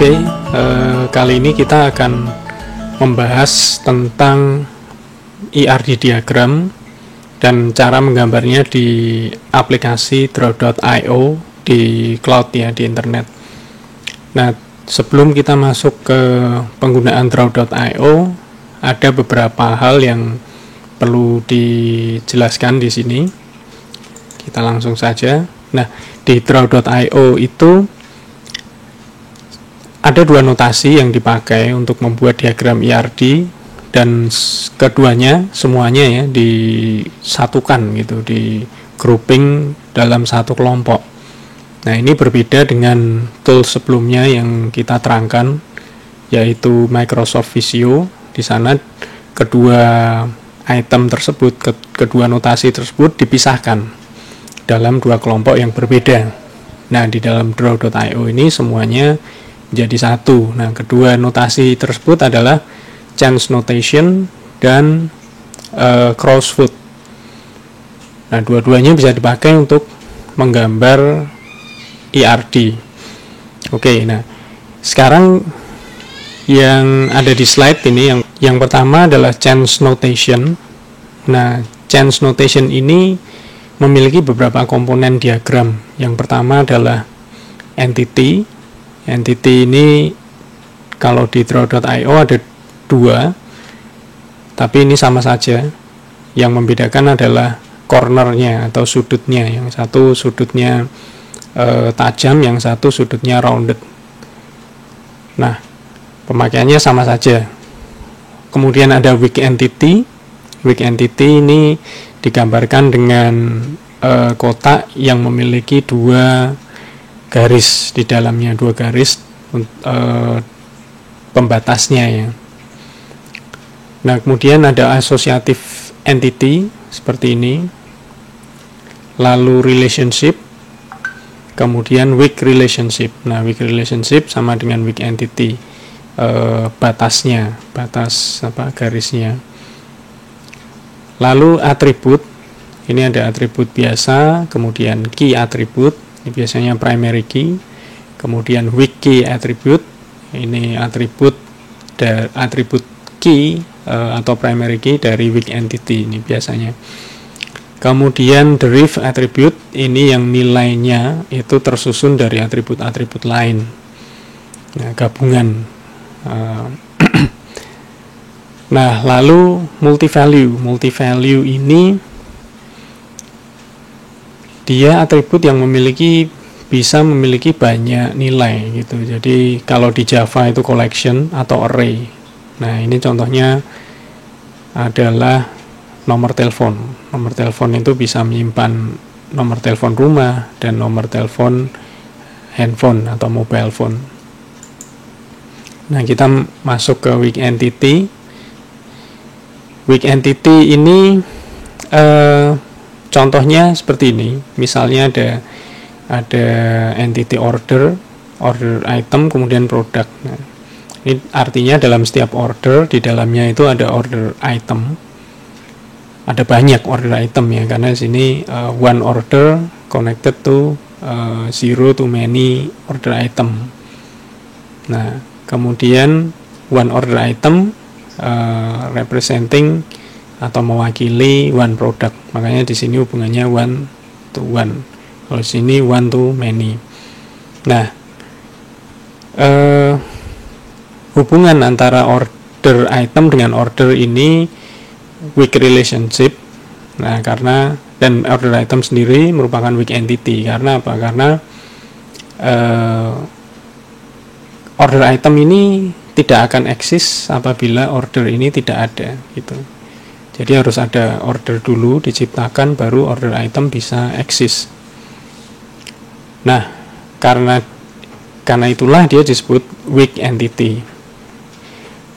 Oke, kali ini kita akan membahas tentang ERD diagram dan cara menggambarnya di aplikasi Draw.io di cloud ya, di internet. Nah, sebelum kita masuk ke penggunaan Draw.io, ada beberapa hal yang perlu dijelaskan di sini. Kita langsung saja. Nah, di Draw.io itu ada dua notasi yang dipakai untuk membuat diagram ERD, dan keduanya semuanya ya disatukan gitu, di grouping dalam satu kelompok. Nah, ini berbeda dengan tools sebelumnya yang kita terangkan, yaitu Microsoft Visio. Di sana kedua item tersebut, kedua notasi tersebut dipisahkan dalam dua kelompok yang berbeda. Nah, di dalam Draw.io ini semuanya jadi satu. Nah, kedua notasi tersebut adalah change notation dan crossfoot. Nah, dua-duanya bisa dipakai untuk menggambar ERD. Oke, nah sekarang yang ada di slide ini, yang pertama adalah change notation. Nah, change notation ini memiliki beberapa komponen diagram. Yang pertama adalah entity. Entity ini kalau di Draw.io ada dua, tapi ini sama saja. Yang membedakan adalah cornernya atau sudutnya. Yang satu sudutnya tajam, yang satu sudutnya rounded. Nah, pemakaiannya sama saja. Kemudian ada weak entity. Weak entity ini digambarkan dengan kotak yang memiliki dua garis di dalamnya, dua garis pembatasnya ya. Nah, kemudian ada associative entity seperti ini, lalu relationship, kemudian weak relationship. Nah, weak relationship sama dengan weak entity, batasnya, batas garisnya. Lalu atribut, ini ada atribut biasa, kemudian key atribut, ini biasanya primary key, kemudian weak key attribute, ini atribut key atau primary key dari weak entity ini biasanya. Kemudian derive attribute, ini yang nilainya itu tersusun dari atribut-atribut lain, nah, gabungan. Nah, lalu multi-value ini dia atribut yang bisa memiliki banyak nilai gitu. Jadi kalau di Java itu collection atau array. Nah, ini contohnya adalah nomor telepon. Nomor telepon itu bisa menyimpan nomor telepon rumah dan nomor telepon handphone atau mobile phone. Nah, kita masuk ke weak entity. Weak entity ini contohnya seperti ini. Misalnya ada entity order item, kemudian produk. Nah, ini artinya dalam setiap order, di dalamnya itu ada order item. Ada banyak order item ya, karena di sini one order connected to zero to many order item. Nah, kemudian one order item representing atau mewakili one product. Makanya di sini hubungannya one to one. Kalau di sini one to many. Nah, hubungan antara order item dengan order ini weak relationship. Nah, dan order item sendiri merupakan weak entity. Karena apa? Karena order item ini tidak akan eksis apabila order ini tidak ada gitu. Jadi harus ada order dulu diciptakan, baru order item bisa eksis. Nah, karena itulah dia disebut weak entity.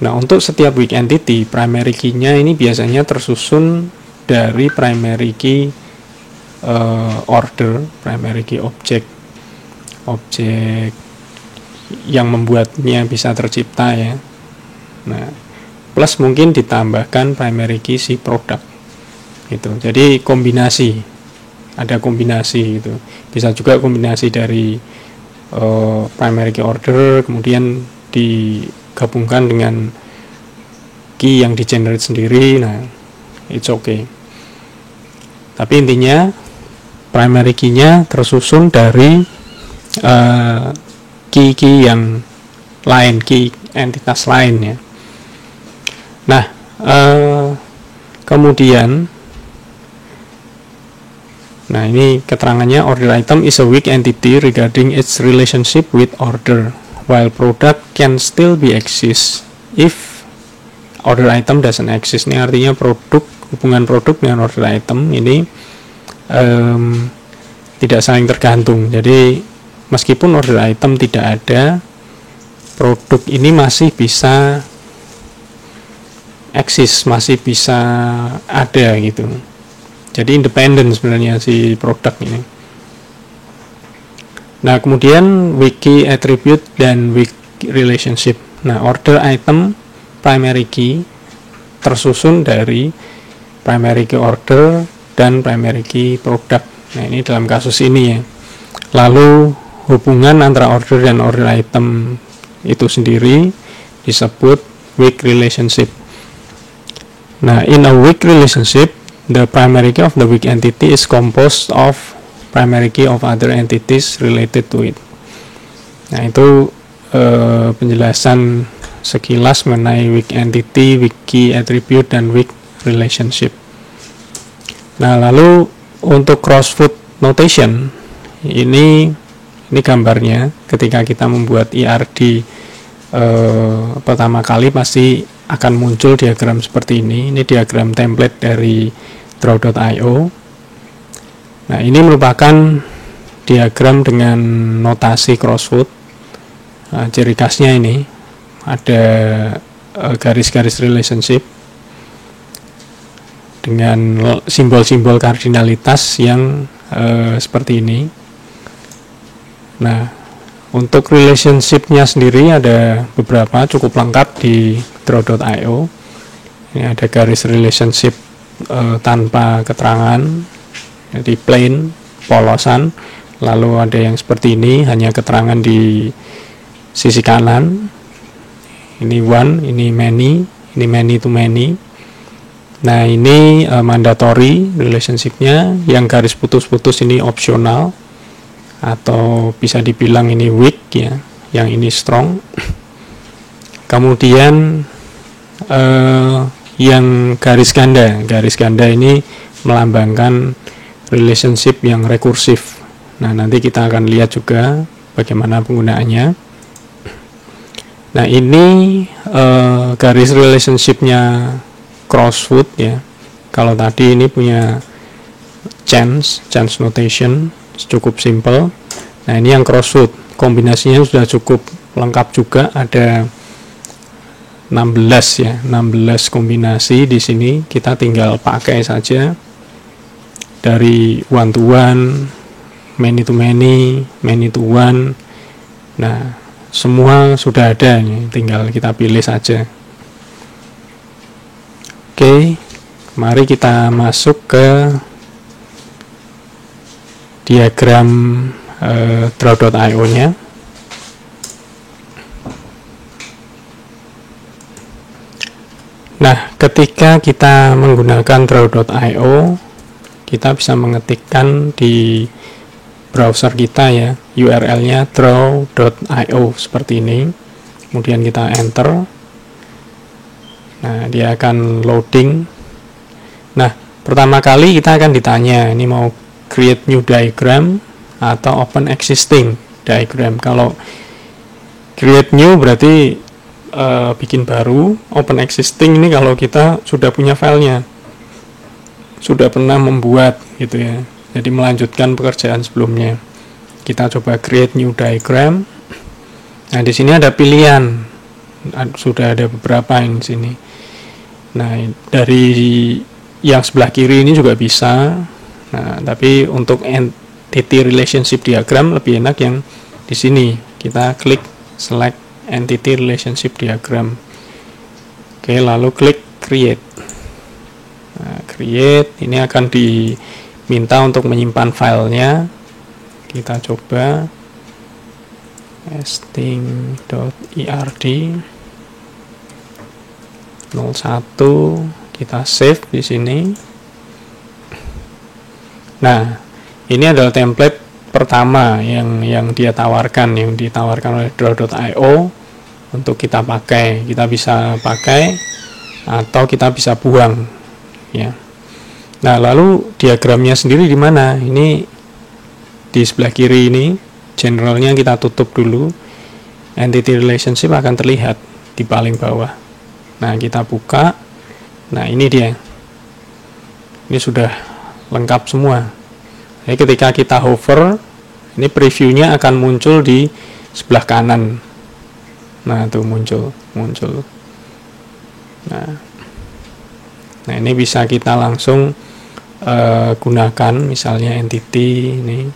Nah, untuk setiap weak entity, primary key-nya ini biasanya tersusun dari primary key order, primary key object yang membuatnya bisa tercipta ya. Nah, plus mungkin ditambahkan primary key si produk gitu. Jadi ada kombinasi gitu. Bisa juga kombinasi dari primary key order, kemudian digabungkan dengan key yang di generate sendiri. Nah, it's okay. Tapi intinya primary key-nya tersusun dari key-key yang lain, key entitas lain ya. Nah, kemudian nah ini keterangannya, order item is a weak entity regarding its relationship with order, while product can still be exist if order item doesn't exist. Ini artinya hubungan produk dengan order item ini tidak saling tergantung. Jadi meskipun order item tidak ada, produk ini masih bisa eksis, masih bisa ada gitu. Jadi independen sebenarnya si produk ini. Nah, kemudian weak key attribute dan weak relationship. Nah, order item primary key tersusun dari primary key order dan primary key product. Nah, ini dalam kasus ini ya. Lalu hubungan antara order dan order item itu sendiri disebut weak relationship. Nah, in a weak relationship, the primary key of the weak entity is composed of primary key of other entities related to it. Nah, itu penjelasan sekilas mengenai weak entity, weak key attribute, dan weak relationship. Nah, lalu untuk crossfoot notation, ini gambarnya ketika kita membuat IRD pertama kali pasti akan muncul diagram seperti ini. Ini diagram template dari Draw.io. Nah, ini merupakan diagram dengan notasi crossfoot. Nah, ciri khasnya ini ada garis-garis relationship dengan simbol-simbol kardinalitas yang seperti ini. Nah, untuk relationship-nya sendiri ada beberapa, cukup lengkap di Draw.io. Ini ada garis relationship tanpa keterangan, jadi plain, polosan. Lalu ada yang seperti ini, hanya keterangan di sisi kanan. Ini one, ini many to many. Nah, ini mandatory relationship-nya, yang garis putus-putus ini opsional, atau bisa dibilang ini weak ya, yang ini strong. Kemudian yang garis ganda ini melambangkan relationship yang rekursif. Nah, nanti kita akan lihat juga bagaimana penggunaannya. Nah, ini garis relationship-nya crossfoot ya. Kalau tadi ini punya chance notation, cukup simple. Nah, ini yang crossfoot, kombinasinya sudah cukup lengkap juga, ada 16 ya, 16 kombinasi di sini. Kita tinggal pakai saja dari one to one, many to many, many to one. Nah, semua sudah ada nih, tinggal kita pilih saja. Oke, mari kita masuk ke diagram Draw.io nya. Nah, ketika kita menggunakan Draw.io, kita bisa mengetikkan di browser kita ya, URL-nya draw.io seperti ini. Kemudian kita enter. Nah, dia akan loading. Nah, pertama kali kita akan ditanya, ini mau create new diagram atau open existing diagram. Kalau create new berarti bikin baru, open existing ini kalau kita sudah punya filenya, sudah pernah membuat gitu ya, jadi melanjutkan pekerjaan sebelumnya. Kita coba create new diagram. Nah, di sini ada pilihan, sudah ada beberapa yang di sini. Nah, dari yang sebelah kiri ini juga bisa. Nah, tapi untuk entity relationship diagram lebih enak yang di sini. Kita klik select entity relationship diagram. Oke, lalu klik create. Nah, create ini akan diminta untuk menyimpan filenya. Kita coba. testing.erd 01 kita save di sini. Nah, ini adalah template pertama yang dia tawarkan, yang ditawarkan oleh draw.io untuk kita pakai. Kita bisa pakai atau kita bisa buang, ya. Nah, lalu diagramnya sendiri di mana? Ini di sebelah kiri ini, generalnya kita tutup dulu. Entity relationship akan terlihat di paling bawah. Nah, kita buka. Nah, ini dia. Ini sudah lengkap semua. Jadi ketika kita hover, ini previewnya akan muncul di sebelah kanan. Nah, tuh muncul. Nah, ini bisa kita langsung gunakan, misalnya entity ini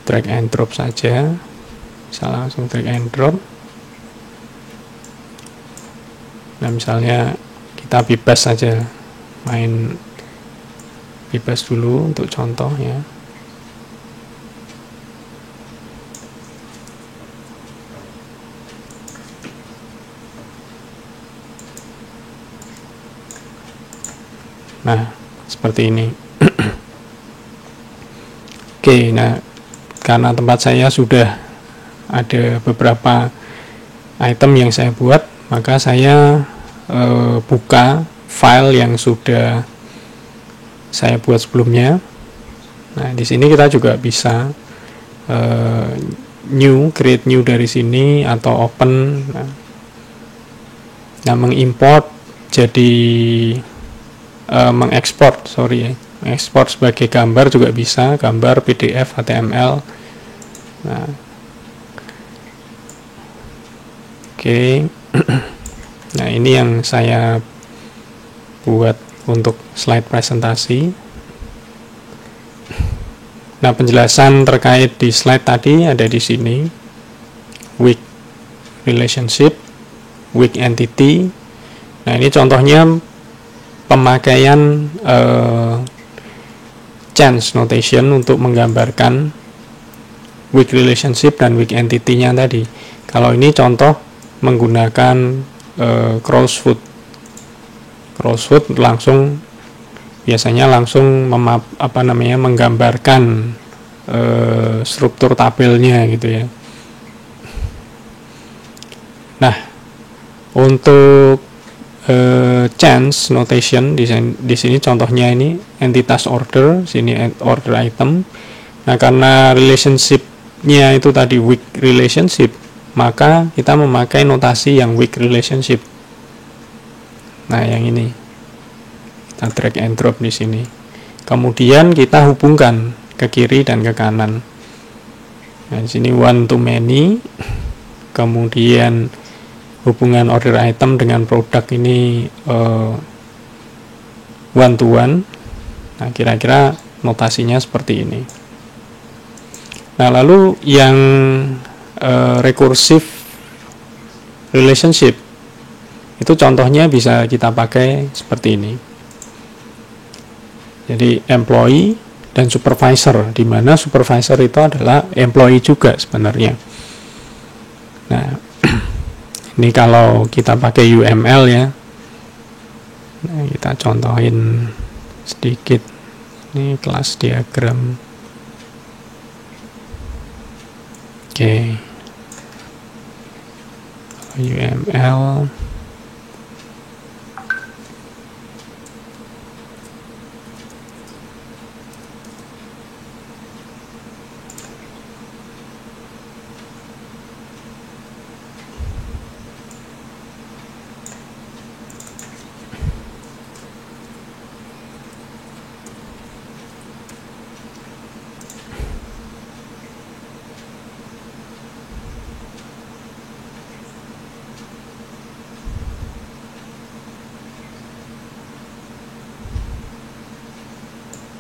drag and drop saja, bisa langsung drag and drop. Nah, misalnya kita bebas saja, main bebas dulu untuk contoh, ya. Nah, seperti ini. Oke, nah karena tempat saya sudah ada beberapa item yang saya buat, maka saya buka file yang sudah saya buat sebelumnya. Nah, di sini kita juga bisa create new dari sini atau open. Nah, mengimport jadi mengekspor sebagai gambar juga bisa, gambar, PDF, HTML. Nah, oke. Nah, ini yang saya buat untuk slide presentasi. Nah, penjelasan terkait di slide tadi ada di sini. Weak relationship, weak entity. Nah, ini contohnya pemakaian change notation untuk menggambarkan weak relationship dan weak entity-nya tadi. Kalau ini contoh menggunakan crossfoot biasanya langsung menggambarkan struktur tabelnya gitu ya. Nah, untuk change notation di sini contohnya ini entitas order, sini order item. Nah, karena relationship-nya itu tadi weak relationship, maka kita memakai notasi yang weak relationship. Nah, yang ini kita drag and drop di sini. Kemudian kita hubungkan ke kiri dan ke kanan. Nah, di sini one to many. Kemudian hubungan order item dengan produk ini one to one. Nah, kira-kira notasinya seperti ini. Nah, lalu yang recursive relationship itu contohnya bisa kita pakai seperti ini. Jadi employee dan supervisor, di mana supervisor itu adalah employee juga sebenarnya. Nah, ini kalau kita pakai UML ya. Nah, kita contohin sedikit. Ini kelas diagram. Oke. UML.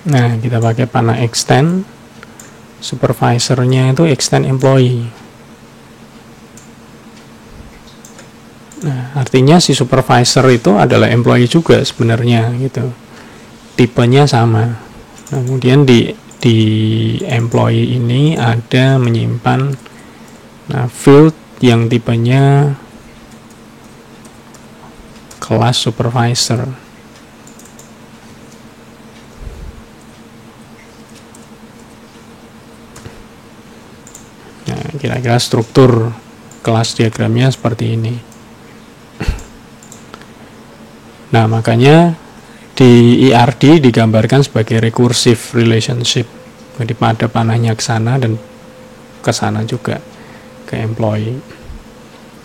Nah, kita pakai panah extend. Supervisornya itu extend employee. Nah, artinya si supervisor itu adalah employee juga sebenarnya gitu. Tipenya sama. Kemudian di employee ini ada menyimpan Nah, field yang tipenya kelas supervisor. Nah, kira-kira struktur kelas diagramnya seperti ini. Nah, makanya di ERD digambarkan sebagai recursive relationship. Jadi pada panahnya ke sana dan ke sana juga, ke employee.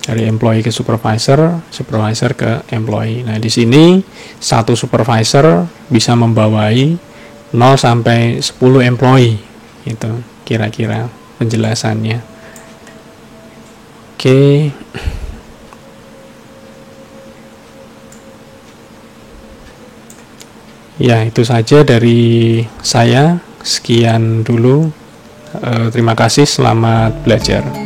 Dari employee ke supervisor, supervisor ke employee. Nah, di sini satu supervisor bisa membawai 0 sampai 10 employee. Itu kira-kira penjelasannya. Oke. Ya, itu saja dari saya. Sekian dulu. Terima kasih, selamat belajar.